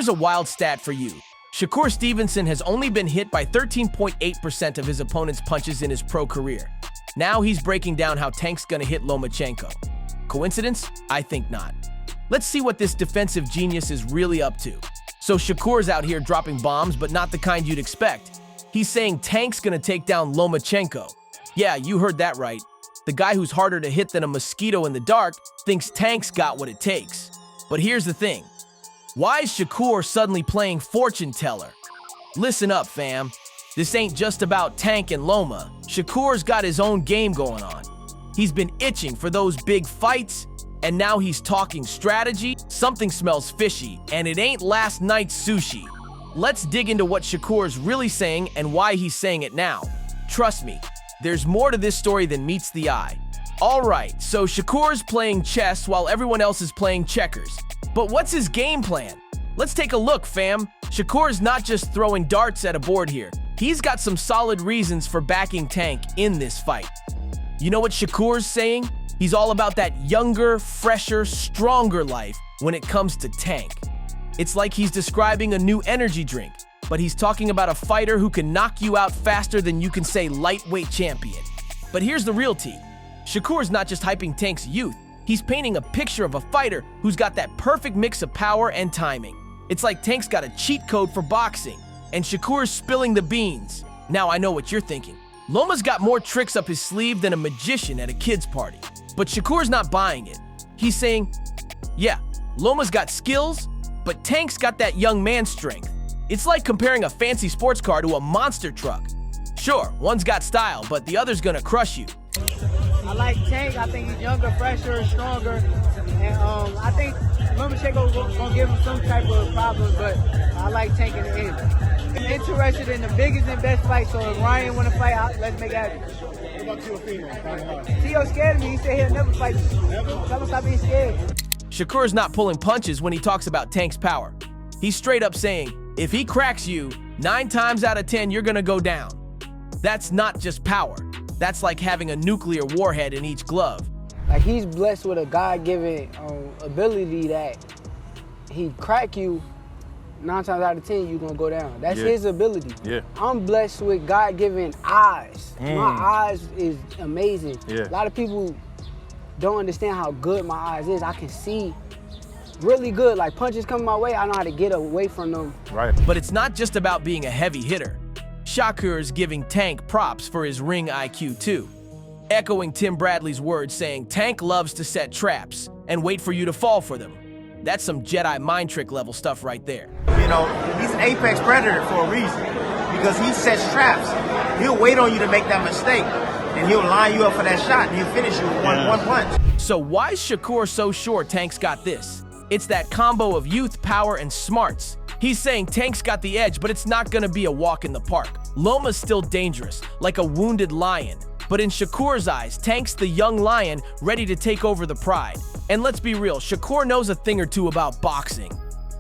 here's a wild stat for you. Shakur Stevenson has only been hit by 13.8% of his opponent's punches in his pro career. Now he's breaking down how Tank's gonna hit Lomachenko. Coincidence? I think not. Let's see what this defensive genius is really up to. So Shakur's out here dropping bombs, but not the kind you'd expect. He's saying Tank's gonna take down Lomachenko. Yeah, you heard that right. The guy who's harder to hit than a mosquito in the dark thinks Tank's got what it takes. But here's the thing. Why is Shakur suddenly playing fortune teller? Listen up, fam. This ain't just about Tank and Loma. Shakur's got his own game going on. He's been itching for those big fights, and now he's talking strategy. Something smells fishy, and it ain't last night's sushi. Let's dig into what Shakur's really saying and why he's saying it now. Trust me, there's more to this story than meets the eye. Alright, so Shakur's playing chess while everyone else is playing checkers. But what's his game plan? Let's take a look, fam. Shakur's not just throwing darts at a board here. He's got some solid reasons for backing Tank in this fight. You know what Shakur's saying? He's all about that younger, fresher, stronger life when it comes to Tank. It's like he's describing a new energy drink, but he's talking about a fighter who can knock you out faster than you can say lightweight champion. But here's the real tea. Shakur's not just hyping Tank's youth. He's painting a picture of a fighter who's got that perfect mix of power and timing. It's like Tank's got a cheat code for boxing, and Shakur's spilling the beans. Now I know what you're thinking. Loma's got more tricks up his sleeve than a magician at a kid's party. But Shakur's not buying it. He's saying, yeah, Loma's got skills, but Tank's got that young man strength. It's like comparing a fancy sports car to a monster truck. Sure, one's got style, but the other's gonna crush you. I like Tank. I think he's younger, fresher, stronger. And I think Lomachenko gonna give him some type of problem, but I like Tank in the end. I'm interested in the biggest and best fight, so if Ryan wanna fight, let's make it happen. What about Teofimo? Tio scared of me. He said he'll never fight me. Never? Tell him stop being scared. Shakur's not pulling punches when he talks about Tank's power. He's straight up saying, if he cracks you, 9 times out of 10, you're gonna go down. That's not just power. That's like having a nuclear warhead in each glove. Like, he's blessed with a God-given ability that he crack you 9 times out of 10, you're gonna go down. That's his ability. Yeah. I'm blessed with God-given eyes. My eyes is amazing. Yeah. A lot of people don't understand how good my eyes is. I can see really good. Like, punches coming my way, I know how to get away from them. Right. But it's not just about being a heavy hitter. Shakur is giving Tank props for his ring IQ too. Echoing Tim Bradley's words saying Tank loves to set traps and wait for you to fall for them. That's some Jedi mind trick level stuff right there. You know, he's an apex predator for a reason because he sets traps. He'll wait on you to make that mistake and he'll line you up for that shot and he'll finish you with one punch. So why is Shakur so sure Tank's got this? It's that combo of youth, power, and smarts. He's saying Tank's got the edge, but it's not gonna be a walk in the park. Loma's still dangerous, like a wounded lion. But in Shakur's eyes, Tank's the young lion ready to take over the pride. And let's be real, Shakur knows a thing or two about boxing.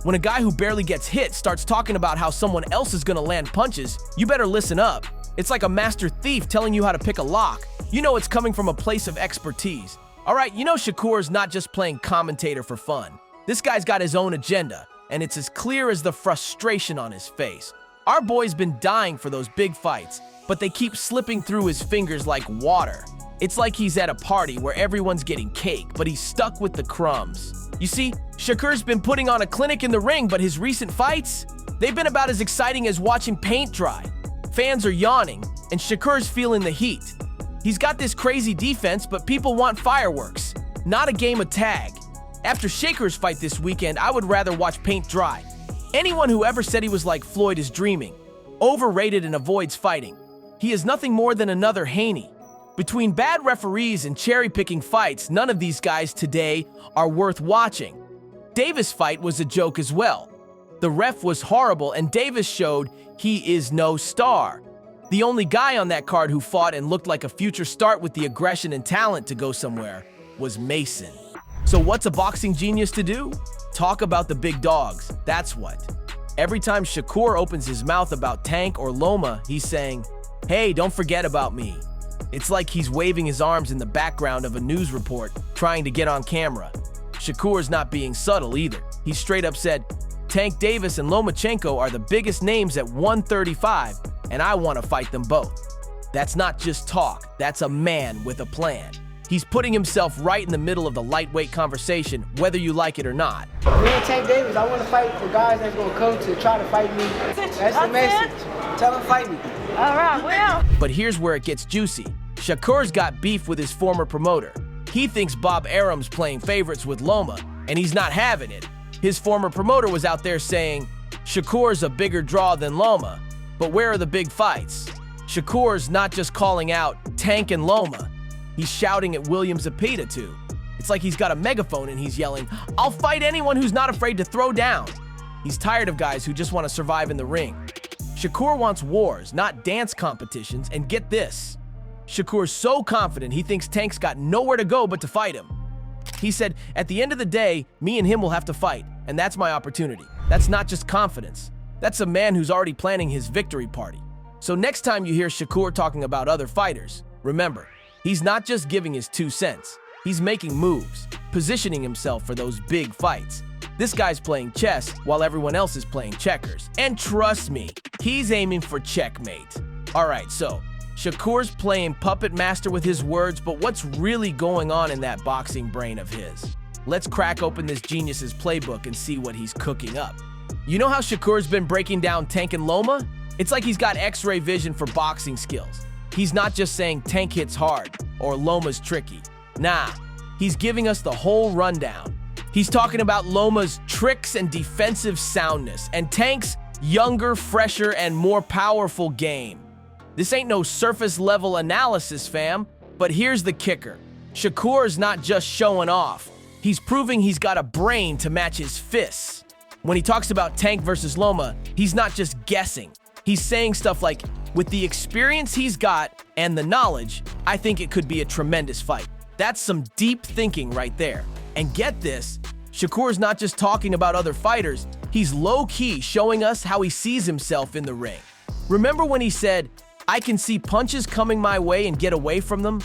When a guy who barely gets hit starts talking about how someone else is gonna land punches, you better listen up. It's like a master thief telling you how to pick a lock. You know it's coming from a place of expertise. All right, you know Shakur's not just playing commentator for fun. This guy's got his own agenda, and it's as clear as the frustration on his face. Our boy's been dying for those big fights, but they keep slipping through his fingers like water. It's like he's at a party where everyone's getting cake, but he's stuck with the crumbs. You see, Shakur's been putting on a clinic in the ring, but his recent fights, they've been about as exciting as watching paint dry. Fans are yawning, and Shakur's feeling the heat. He's got this crazy defense, but people want fireworks, not a game of tag. After Shakur's fight this weekend, I would rather watch paint dry. Anyone who ever said he was like Floyd is dreaming. Overrated and avoids fighting. He is nothing more than another Haney. Between bad referees and cherry-picking fights, none of these guys today are worth watching. Davis' fight was a joke as well. The ref was horrible, and Davis showed he is no star. The only guy on that card who fought and looked like a future start with the aggression and talent to go somewhere was Mason. So what's a boxing genius to do? Talk about the big dogs, that's what. Every time Shakur opens his mouth about Tank or Loma, he's saying, hey, don't forget about me. It's like he's waving his arms in the background of a news report, trying to get on camera. Shakur's not being subtle either. He straight up said, Tank Davis and Lomachenko are the biggest names at 135, and I want to fight them both. That's not just talk, that's a man with a plan. He's putting himself right in the middle of the lightweight conversation, whether you like it or not. Me and Tank Davis, I want to fight the guys that's going to come to try to fight me. That's the message. Tell them fight me. All right, well. But here's where it gets juicy. Shakur's got beef with his former promoter. He thinks Bob Arum's playing favorites with Loma, and he's not having it. His former promoter was out there saying, Shakur's a bigger draw than Loma, but where are the big fights? Shakur's not just calling out Tank and Loma, he's shouting at William Zepeda too. It's like he's got a megaphone and he's yelling, I'll fight anyone who's not afraid to throw down. He's tired of guys who just want to survive in the ring. Shakur wants wars, not dance competitions, and get this. Shakur's so confident he thinks Tank's got nowhere to go but to fight him. He said, at the end of the day, me and him will have to fight, and that's my opportunity. That's not just confidence. That's a man who's already planning his victory party. So next time you hear Shakur talking about other fighters, remember, he's not just giving his 2 cents. He's making moves, positioning himself for those big fights. This guy's playing chess while everyone else is playing checkers. And trust me, he's aiming for checkmate. All right, so Shakur's playing puppet master with his words, but what's really going on in that boxing brain of his? Let's crack open this genius's playbook and see what he's cooking up. You know how Shakur's been breaking down Tank and Loma? It's like he's got X-ray vision for boxing skills. He's not just saying Tank hits hard or Loma's tricky. Nah, he's giving us the whole rundown. He's talking about Loma's tricks and defensive soundness, and Tank's younger, fresher, and more powerful game. This ain't no surface-level analysis, fam, but here's the kicker. Shakur's not just showing off. He's proving he's got a brain to match his fists. When he talks about Tank versus Loma, he's not just guessing. He's saying stuff like, with the experience he's got and the knowledge, I think it could be a tremendous fight. That's some deep thinking right there. And get this, Shakur's not just talking about other fighters, he's low-key showing us how he sees himself in the ring. Remember when he said, I can see punches coming my way and get away from them?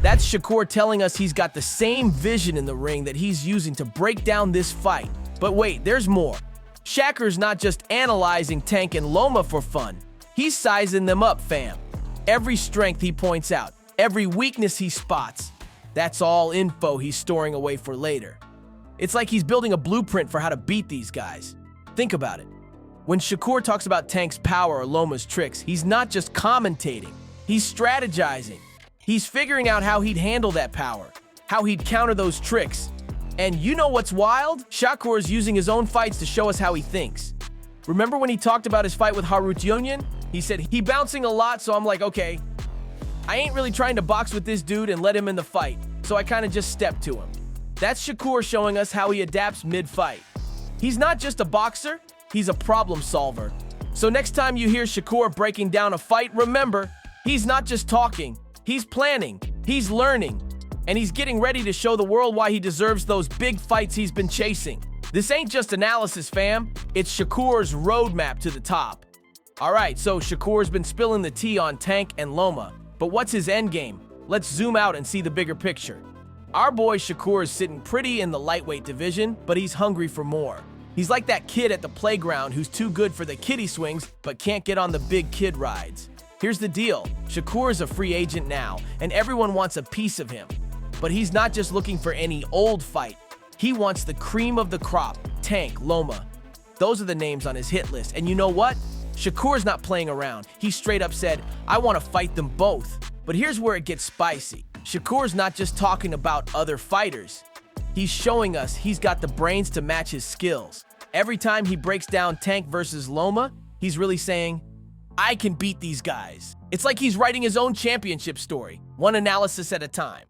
That's Shakur telling us he's got the same vision in the ring that he's using to break down this fight. But wait, there's more. Shakur's not just analyzing Tank and Loma for fun. He's sizing them up, fam. Every strength he points out, every weakness he spots, that's all info he's storing away for later. It's like he's building a blueprint for how to beat these guys. Think about it. When Shakur talks about Tank's power or Loma's tricks, he's not just commentating. He's strategizing. He's figuring out how he'd handle that power, how he'd counter those tricks. And you know what's wild? Shakur is using his own fights to show us how he thinks. Remember when he talked about his fight with Harutyunyan? He said, he bouncing a lot, so I'm like, okay, I ain't really trying to box with this dude and let him in the fight, so I kind of just stepped to him. That's Shakur showing us how he adapts mid-fight. He's not just a boxer, he's a problem solver. So next time you hear Shakur breaking down a fight, remember, he's not just talking, he's planning, he's learning, and he's getting ready to show the world why he deserves those big fights he's been chasing. This ain't just analysis, fam. It's Shakur's roadmap to the top. All right, so Shakur's been spilling the tea on Tank and Loma, but what's his endgame? Let's zoom out and see the bigger picture. Our boy Shakur is sitting pretty in the lightweight division, but he's hungry for more. He's like that kid at the playground who's too good for the kiddie swings, but can't get on the big kid rides. Here's the deal. Shakur is a free agent now, and everyone wants a piece of him. But he's not just looking for any old fight. He wants the cream of the crop, Tank, Loma. Those are the names on his hit list. And you know what? Shakur's not playing around. He straight up said, I want to fight them both. But here's where it gets spicy. Shakur's not just talking about other fighters. He's showing us he's got the brains to match his skills. Every time he breaks down Tank versus Loma, he's really saying, I can beat these guys. It's like he's writing his own championship story, one analysis at a time.